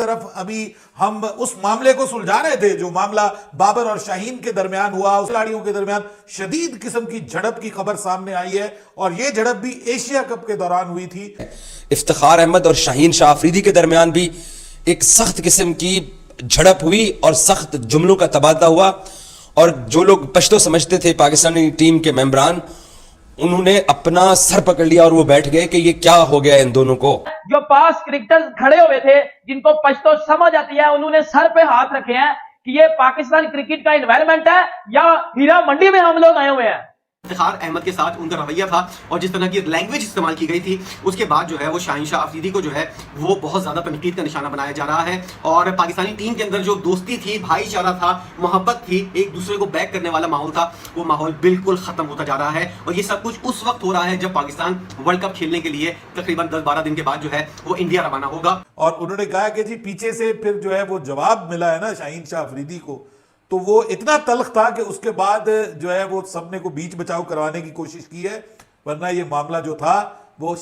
तरफ अभी हम उस मामले को सुलझा रहे थे जो मामला बाबर और शाहीन के दरमियान हुआ, उस खिलाड़ियों के दरमियान शदीद किस्म की झड़प की खबर सामने आई है और ये झड़प भी एशिया कप के दौरान हुई थी। इफ्तिखार अहमद और शाहीन शाह अफरीदी के दरमियान भी एक सख्त किस्म की झड़प हुई और सख्त जुमलों का तबादला हुआ और जो लोग पश्तो समझते थे पाकिस्तानी टीम के मेंबरान, उन्होंने अपना सर पकड़ लिया और वो बैठ गए कि ये क्या हो गया इन दोनों को। जो पास क्रिकेटर्स खड़े हुए थे जिनको पश्तो समझ आती है, उन्होंने सर पे हाथ रखे हैं कि ये पाकिस्तान क्रिकेट का एनवायरनमेंट है या हीरा मंडी में हम लोग आए हुए हैं। इफ्तिखार अहमद के साथ उनका रवैया था और जिस तरह की लैंग्वेज इस्तेमाल की गई थी, उसके बाद जो है वो शाहीन शाह अफरीदी को जो है वो बहुत ज्यादा तनकीद का निशाना बनाया जा रहा है। और पाकिस्तानी टीम के अंदर जो दोस्ती थी, भाईचारा था, मोहब्बत थी, एक दूसरे को बैक करने वाला माहौल था, वो माहौल बिल्कुल खत्म होता जा रहा है। और ये सब कुछ उस वक्त हो रहा है जब पाकिस्तान वर्ल्ड कप खेलने के लिए तकरीबन 10-12 दिन के बाद जो है वो इंडिया रवाना होगा। और उन्होंने कहा कि जी पीछे से फिर जो है वो जवाब मिला है ना शाहीन शाह अफरीदी को, तो वो इतना तल्ख था कि उसके बाद जो है वो सबने को बीच बचाव करवाने की कोशिश की है, वरना ये मामला जो था वो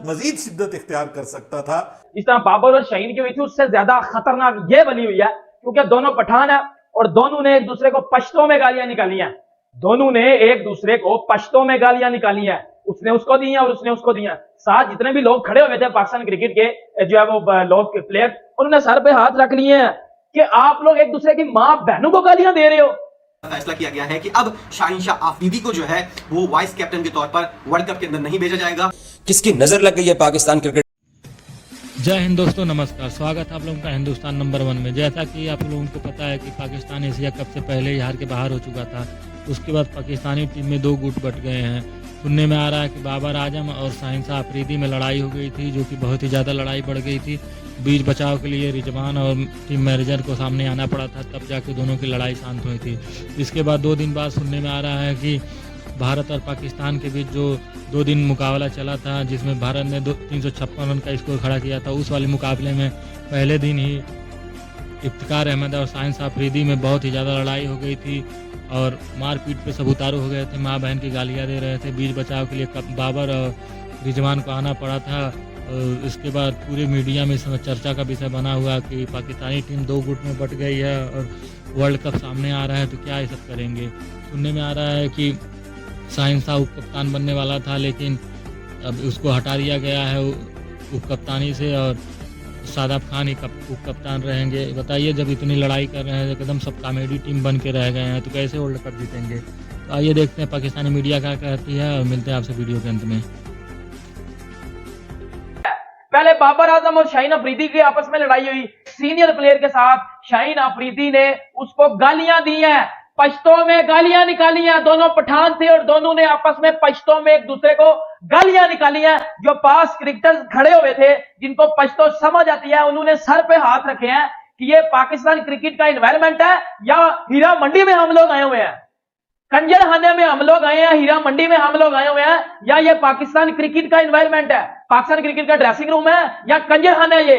मजीद शिद्दत इख्तियार कर सकता था। जिस तरह बाबर और शाहीन की हुई थी, उससे ज्यादा खतरनाक ये बनी हुई है क्योंकि दोनों पठान है और दोनों ने एक दूसरे को पश्तो में गालियां निकाली हैं। दोनों ने एक दूसरे को पश्तो में गालियां निकाली हैं, उसने उसको दी हैं और उसने उसको दी हैं। साथ जितने भी लोग खड़े हुए थे पाकिस्तान क्रिकेट के जो है वो लोग प्लेयर, उन्होंने सर पे हाथ रख लिए हैं कि आप लोग एक दूसरे की माँ बहनों को गालियां दे रहे हो। फैसला किया गया है कि अब शाहीन शाह अफरीदी को जो है वो वाइस कैप्टन के तौर पर वर्ल्ड कप के अंदर नहीं भेजा जाएगा। किसकी नजर लग गई है पाकिस्तान क्रिकेट। जय हिंद दोस्तों, नमस्कार। स्वागत है आप लोगों का हिंदुस्तान नंबर 1 में। जैसा कि आप लोगों को पता है कि पाकिस्तान एशिया कप से पहले ही हार के बाहर हो चुका था। उसके बाद पाकिस्तानी टीम में 2 गुट बट गए हैं। सुनने में आ रहा है कि बाबर आजम और शाहीन शाह अफरीदी में लड़ाई हो गई थी, जो कि बहुत ही ज़्यादा लड़ाई बढ़ गई थी। बीच बचाव के लिए रिजवान और टीम मैनेजर को सामने आना पड़ा था, तब जाके दोनों की लड़ाई शांत हुई थी। इसके बाद 2 दिन बाद सुनने में आ रहा है कि भारत और पाकिस्तान के बीच जो 2 दिन मुकाबला चला था, जिसमें भारत ने 356 रन का स्कोर खड़ा किया था, उस वाले मुकाबले में पहले दिन ही इफ्तिखार अहमद और शाहीन शाह अफरीदी में बहुत ही ज़्यादा लड़ाई हो गई थी और मारपीट पे सब उतारू हो गए थे, माँ बहन की गालियाँ दे रहे थे। बीच बचाव के लिए बाबर और रिजवान को आना पड़ा था। इसके बाद पूरे मीडिया में इस समय चर्चा का विषय बना हुआ कि पाकिस्तानी टीम 2 गुट में बट गई है और वर्ल्ड कप सामने आ रहा है, तो क्या ये सब करेंगे। सुनने में आ रहा है कि शाहीन शाह उप कप्तान बनने वाला था, लेकिन अब उसको हटा दिया गया है उप कप्तानी से और शादाब खान ही उप कप्तान रहेंगे। बताइए, जब इतनी लड़ाई कर रहे हैं, एकदम सब कॉमेडी टीम बन के रह गए हैं, तो कैसे वर्ल्ड कप जीतेंगे। तो आइए देखते हैं पाकिस्तानी मीडिया क्या कहती है और मिलते हैं आपसे वीडियो के अंत में। पहले बाबर आजम और शाहीन अफरीदी की आपस में लड़ाई हुई, सीनियर प्लेयर के साथ शाहीन अफरीदी ने उसको गालियां दी हैं, पश्तो में गालियां निकाली हैं। दोनों पठान थे और दोनों ने आपस में पश्तो में एक दूसरे को गालियां निकाली हैं। जो पास क्रिकेटर्स खड़े हुए थे जिनको पश्तो समझ आती है, उन्होंने सर पे हाथ रखे हैं कि ये पाकिस्तान क्रिकेट का एनवायरनमेंट है या हीरा मंडी में हम लोग आए हुए हैं, कंजर खाने में हम लोग आए हैं, हीरा मंडी में हम लोग आए हुए हैं, या ये पाकिस्तान क्रिकेट का एनवायरनमेंट है, पाकिस्तान क्रिकेट का ड्रेसिंग रूम है या कंजर खाना है।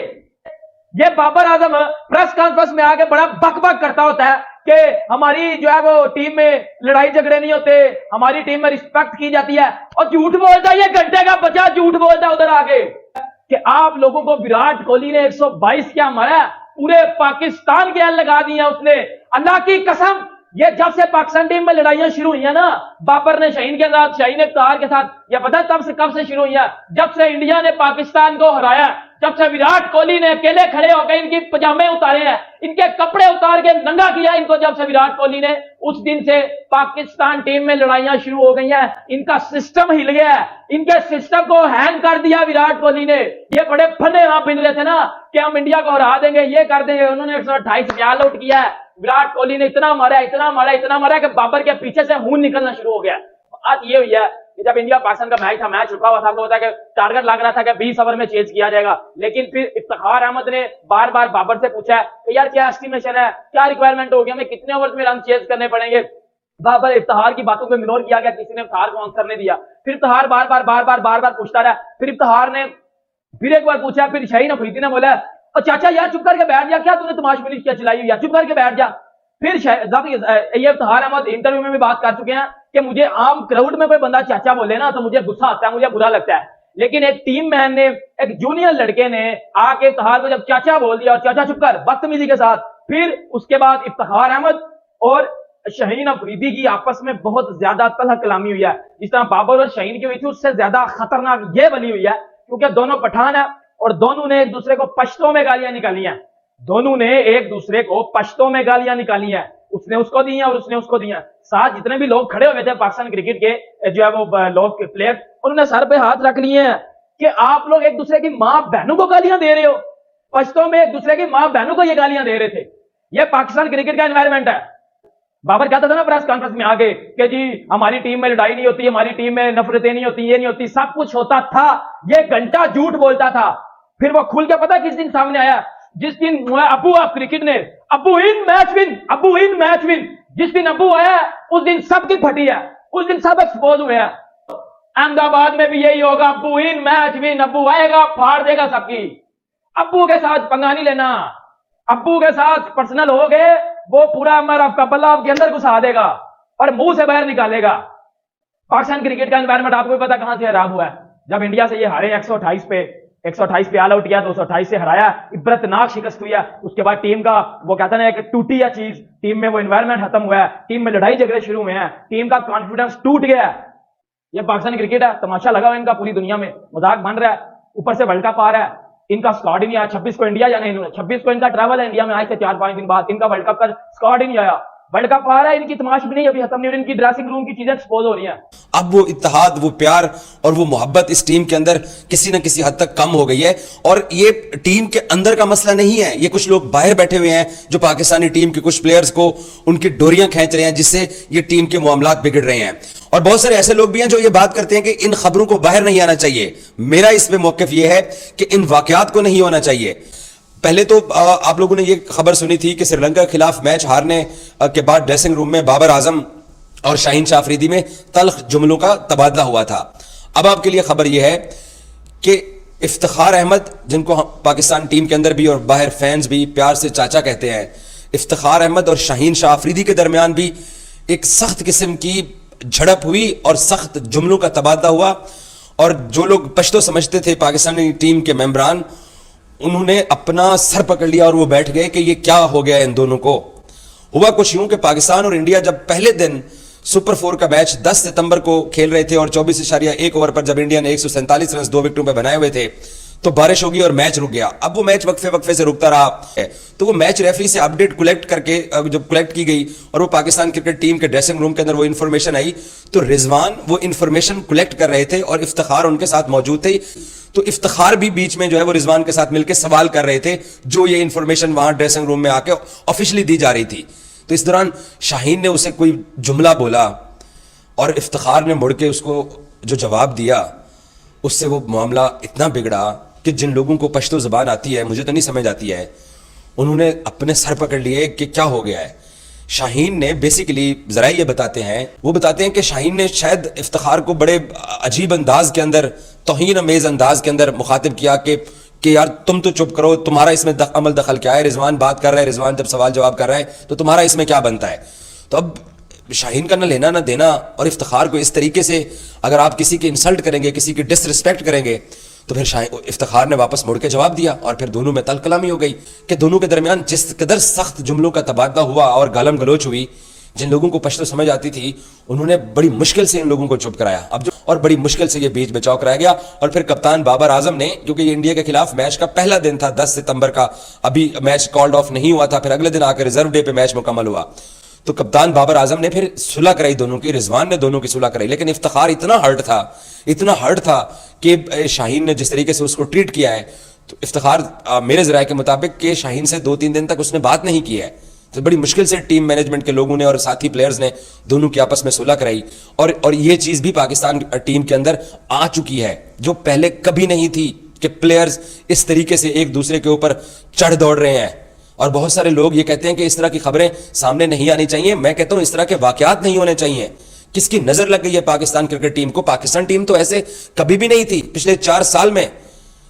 ये बाबर आजम प्रेस कॉन्फ्रेंस में आके बड़ा बक करता होता है कि हमारी जो है वो टीम में लड़ाई झगड़े नहीं होते, हमारी टीम में रिस्पेक्ट की जाती है, और झूठ बोलता है। ये घंटे का बच्चा झूठ बोलता है उधर आगे कि आप लोगों को विराट कोहली ने 122 क्या मारा, पूरे पाकिस्तान के लगा दिया उसने। अल्लाह की कसम, ये जब से पाकिस्तान टीम में लड़ाइयां शुरू हुई है ना, बाबर ने शाहीन के साथ, शाहीन इफ्तिखार के साथ, ये पता कब से शुरू हुई है? जब से इंडिया ने पाकिस्तान को हराया, जब से विराट कोहली ने अकेले खड़े होकर इनकी पजामे उतारे हैं, इनके कपड़े उतार के नंगा किया इनको, जब से विराट कोहली ने, उस दिन से पाकिस्तान टीम में लड़ाइयां शुरू हो गई हैं। इनका सिस्टम हिल गया है, इनके सिस्टम को हैंग कर दिया विराट कोहली ने। ये बड़े फने हाथ बिन रहे थे ना कि हम इंडिया को हरा देंगे, ये कर देंगे। उन्होंने 128 आउट किया है। विराट कोहली ने इतना मारा कि बाबर के पीछे से खून निकलना शुरू हो गया। आज ये हुई है कि जब इंडिया पाकिस्तान का मैच था, मैच रुका हुआ था, तो होता है कि टारगेट लग रहा था कि 20 ओवर में चेज किया जाएगा, लेकिन फिर इफ्तिखार अहमद ने बार बार बाबर से पूछा कि यार क्या एस्टिमेशन है, क्या रिक्वायरमेंट होगी, हमें कितने ओवर में रन चेज करने पड़ेंगे। बाबर इफ्तिखार की बातों को इग्नोर किया गया, किसी ने इफ्तिखार को आंसर नहीं दिया। फिर इफ्तिखार बार बार पूछता रहा। फिर इफ्तिखार ने फिर एक बार पूछा, फिर शाहीन अफरीदी ने बोला, चाचा यार चुप करके बैठ जा, क्या तूने तमाशबिली क्या चलाई हुई है, चुप करके बैठ जा। फिर ये इफ्तिखार अहमद इंटरव्यू में भी बात कर चुके हैं कि मुझे आम क्राउड में कोई बंदा चाचा बोले ना तो मुझे गुस्सा आता है, मुझे बुरा लगता है, लेकिन एक टीम मैन ने, एक जूनियर लड़के ने आके इफ्तिखार को जब चाचा बोल दिया और चाचा चुप कर, बदतमीजी के साथ, फिर उसके बाद इफ्तिखार अहमद और शाहीन अफरीदी की आपस में बहुत ज्यादा तलह कलामी हुई है। जिस तरह बाबर और शाहीन की हुई थी, उससे ज्यादा खतरनाक ये वाली हुई है, क्योंकि दोनों पठान है और दोनों ने एक दूसरे को पश्तों में गालियां निकाली हैं। दोनों ने एक दूसरे को पश्तों में गालियां निकाली हैं, उसने उसको दी हैं और उसने उसको दी हैं। साथ जितने भी लोग खड़े हुए थे पाकिस्तान क्रिकेट के जो है वो लोग प्लेयर, उन्होंने सर पे हाथ रख लिए हैं कि आप लोग एक दूसरे की मां बहनों को गालियां दे रहे हो। पश्तों में एक दूसरे की मां बहनों को ये गालियां दे रहे थे। ये पाकिस्तान क्रिकेट का एनवायरमेंट है। बाबर कहता था ना प्रेस कॉन्फ्रेंस में आगे कि जी हमारी टीम में लड़ाई नहीं होती, हमारी टीम में नफरतें नहीं होती, ये नहीं होती, सब कुछ होता था। ये घंटा झूठ बोलता था। फिर वो खुल के पता किस दिन सामने आया, जिस दिन अबू ऑफ क्रिकेट ने अबू इन मैच विन, अबू इन मैच विन, जिस दिन अबू आया उस दिन सबकी फटी है, उस दिन सब एक्सपोज हुए हैं। अहमदाबाद में भी यही होगा, अबू इन मैच विन, अबू आएगा फाड़ देगा सबकी। अबू के साथ पंगा नहीं लेना, अबू के साथ पर्सनल हो गए वो पूरा अमर आपका बल्ला आपके अंदर घुसा देगा और मुंह से बाहर निकालेगा। पाकिस्तान क्रिकेट का एनवायरमेंट आपको भी पता कहां से खराब हुआ है। जब इंडिया से ये हारे 128 पे ऑल आउट किया, 228 से हराया, इबरतनाक शिकस्त हुई है। उसके बाद टीम का वो कहता है कि टूटी है चीज, टीम में वो एनवायरमेंट खत्म हुआ है, टीम में लड़ाई झगड़े शुरू हुए हैं, टीम का कॉन्फिडेंस टूट गया है। ये पाकिस्तान क्रिकेट है, तमाशा लगा हुआ इनका पूरी दुनिया में, मजाक बन रहा है। ऊपर से वर्ल्ड कप आ रहा है, इनका स्क्वाड ही नहीं आया। 26 को इंडिया जाना, इन्होंने 26 को इनका ट्रैवल है इंडिया में, आज से 4-5 दिन बाद इनका वर्ल्ड कप का स्क्वाड ही नहीं आया। वर्ल्ड कप आ रहा है, इनकी तमाश भी नहीं अभी खत्म नहीं, इनकी ड्रेसिंग रूम की चीजें एक्सपोज हो रही हैं। अब वो इत्तेहाद, वो प्यार और वो मोहब्बत इस टीम के अंदर किसी न किसी हद तक कम हो गई है। और ये टीम के अंदर का मसला नहीं है, ये कुछ लोग बाहर बैठे हुए हैं जो पाकिस्तानी टीम के कुछ प्लेयर्स को उनकी डोरियां खींच रहे हैं, जिससे ये टीम के मामलात बिगड़ रहे हैं। और बहुत सारे ऐसे लोग भी हैं जो ये बात करते हैं कि इन खबरों को बाहर नहीं आना चाहिए। मेरा इसमें मौक़िफ़ ये है कि इन वाकयात को नहीं होना चाहिए। पहले तो आप लोगों ने ये खबर सुनी थी कि श्रीलंका के खिलाफ मैच हारने के बाद ड्रेसिंग रूम में बाबर आजम और शाहीन शाह अफरीदी में तल्ख जुमलों का तबादला हुआ था। अब आपके लिए खबर यह है कि इफ्तिखार अहमद, जिनको पाकिस्तान टीम के अंदर भी और बाहर फैंस भी प्यार से चाचा कहते हैं, इफ्तिखार अहमद और शाहीन शाह अफरीदी के दरमियान भी एक सख्त किस्म की झड़प हुई और सख्त जुमलों का तबादला हुआ। और जो लोग पश्तो समझते थे पाकिस्तानी टीम के मेंबरान, उन्होंने अपना सर पकड़ लिया और वो बैठ गए कि ये क्या हो गया इन दोनों को। हुआ कुछ यूं कि पाकिस्तान और इंडिया जब पहले दिन सुपर 4 का मैच 10 सितंबर को खेल रहे थे और 24.1 ओवर पर जब इंडिया ने 147 रन 2 विकेटों पर बनाए हुए थे, तो बारिश होगी और मैच रुक गया। अब वो मैच वक्फे से रुकता रहा है, तो वो मैच रेफरी से अपडेट कलेक्ट करके जब कलेक्ट की गई और वो पाकिस्तान क्रिकेट टीम के ड्रेसिंग रूम के अंदर वो इन्फॉर्मेशन आई, तो रिजवान वो इन्फॉर्मेशन कलेक्ट कर रहे थे और इफ्तिखार उनके साथ मौजूद थे। तो इफ्तिखार भी बीच में जो है वो रिजवान के साथ मिलकर सवाल कर रहे थे, जो ये इन्फॉर्मेशन वहां ड्रेसिंग रूम में आके ऑफिशियली दी जा रही थी। तो इस दौरान शाहीन ने उसे कोई जुमला बोला और इफ्तिखार ने मुड़ के उसको जो जवाब दिया, उससे वो मामला इतना बिगड़ा कि जिन लोगों को पश्तो ज़बान आती है, मुझे तो नहीं समझ आती है, उन्होंने अपने सर पकड़ लिए कि क्या हो गया है। शाहीन ने बेसिकली ज़रा ये बताते हैं कि शाहीन ने शायद इफ्तिखार को बड़े अजीब अंदाज के अंदर, तौहीन अमेज़ अंदाज के अंदर मुखातिब किया कि यार तुम तो चुप करो, तुम्हारा इसमें अमल दखल क्या है। रिजवान बात कर रहा है, रिजवान जब सवाल जवाब कर रहा है तो तुम्हारा इसमें क्या बनता है। तो अब शाहीन का ना लेना ना देना, और इफ्तिखार को इस तरीके से अगर आप किसी की इंसल्ट करेंगे, किसी की डिसरिस्पेक्ट करेंगे, तो फिर इफ्तिखार ने वापस मुड़ के जवाब दिया और फिर दोनों में तल कलामी हो गई कि दोनों के दरमियान जिस कदर सख्त जुमलों का तबादला हुआ और गालम गलोच हुई, जिन लोगों को पश्तो समझ आती थी उन्होंने बड़ी मुश्किल से इन लोगों को चुप कराया। और बड़ी मुश्किल से ये बीच बचाव कराया गया। और फिर कप्तान बाबर आजम ने, क्योंकि ये इंडिया के खिलाफ मैच का पहला दिन था 10 सितंबर का, अभी मैच कॉल्ड ऑफ नहीं हुआ था, फिर अगले दिन आकर रिजर्व डे पे मैच मुकम्मल हुआ, तो कप्तान बाबर आजम ने फिर सुलह कराई दोनों की, रिजवान ने दोनों की सुलह कराई। लेकिन इफ्तिखार इतना हर्ट था कि शाहीन ने जिस तरीके से उसको ट्रीट किया है, तो इफ्तिखार मेरे ज़राए के मुताबिक कि शाहीन से 2-3 दिन तक उसने बात नहीं की है। तो बड़ी मुश्किल से टीम मैनेजमेंट के लोगों ने और साथी प्लेयर्स ने दोनों की आपस में सुलह कराई। और ये चीज़ भी पाकिस्तान टीम के अंदर आ चुकी है, जो पहले कभी नहीं थी कि प्लेयर्स इस तरीके से एक दूसरे के ऊपर चढ़ दौड़ रहे हैं। और बहुत सारे लोग ये कहते हैं कि इस तरह की खबरें सामने नहीं आनी चाहिए। मैं कहता हूं इस तरह के वाकयात नहीं होने चाहिए। किसकी नजर लग गई है पाकिस्तान क्रिकेट टीम को? पाकिस्तान टीम तो ऐसे कभी भी नहीं थी पिछले 4 साल में।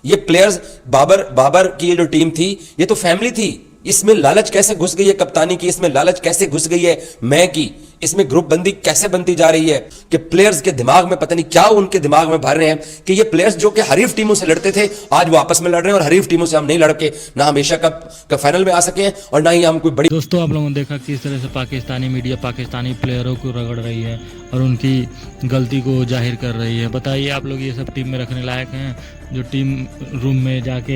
ये प्लेयर्स, बाबर की जो टीम थी, ये तो फैमिली थी। इसमें लालच कैसे घुस गई है कप्तानी की, इसमें लालच कैसे घुस गई है मैं की, इसमें ग्रुप बंदी कैसे बनती जा रही है कि प्लेयर्स के दिमाग में पता नहीं क्या उनके दिमाग में भर रहे हैं कि ये प्लेयर्स जो कि हरीफ टीमों से लड़ते थे आज वो आपस में लड़ रहे हैं और हरीफ टीमों से हम नहीं लड़ के ना हम एशिया कप का फाइनल में आ सके हैं और ना ही हम कोई बड़ी। दोस्तों आप लोगों ने देखा किस तरह से पाकिस्तानी मीडिया पाकिस्तानी प्लेयरों को रगड़ रही है और उनकी गलती को जाहिर कर रही है। बताइए आप लोग ये सब टीम में रखने लायक हैं जो टीम रूम में जाके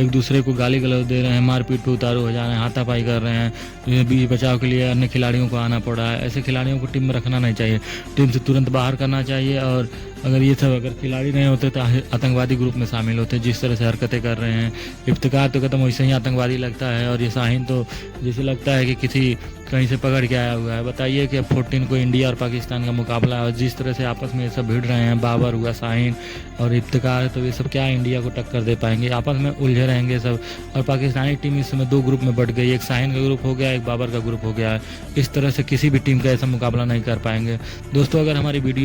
एक दूसरे को गाली गलौज दे रहे हैं, मारपीट पे उतारू हो जा रहे हैं, हाथापाई कर रहे हैं, बीच बचाव के लिए अन्य खिलाड़ियों को आना पड़ा है। ऐसे खिलाड़ियों को टीम में रखना नहीं चाहिए, टीम से तुरंत बाहर करना चाहिए। और अगर खिलाड़ी नहीं होते तो आतंकवादी ग्रुप में शामिल होते जिस तरह से हरकतें कर रहे हैं। इफ्तिकार तो खत्म वैसे ही आतंकवादी लगता है और ये शाहीन तो जैसे लगता है कि किसी कहीं से पकड़ के आया हुआ है। बताइए कि अब 14 को इंडिया और पाकिस्तान का मुकाबला है और जिस तरह से आपस में ये सब भिड़ रहे हैं, बाबर हुआ, शाहीन और इफ्तिकार, तो ये सब क्या इंडिया को टक्कर दे पाएंगे? आपस में उलझे रहेंगे सब। और पाकिस्तानी टीम इस समय 2 ग्रुप में बढ़ गई, एक शाहीन का ग्रुप हो गया, एक बाबर का ग्रुप हो गया है। इस तरह से किसी भी टीम का ऐसा मुकाबला नहीं कर पाएंगे। दोस्तों अगर हमारी वीडियो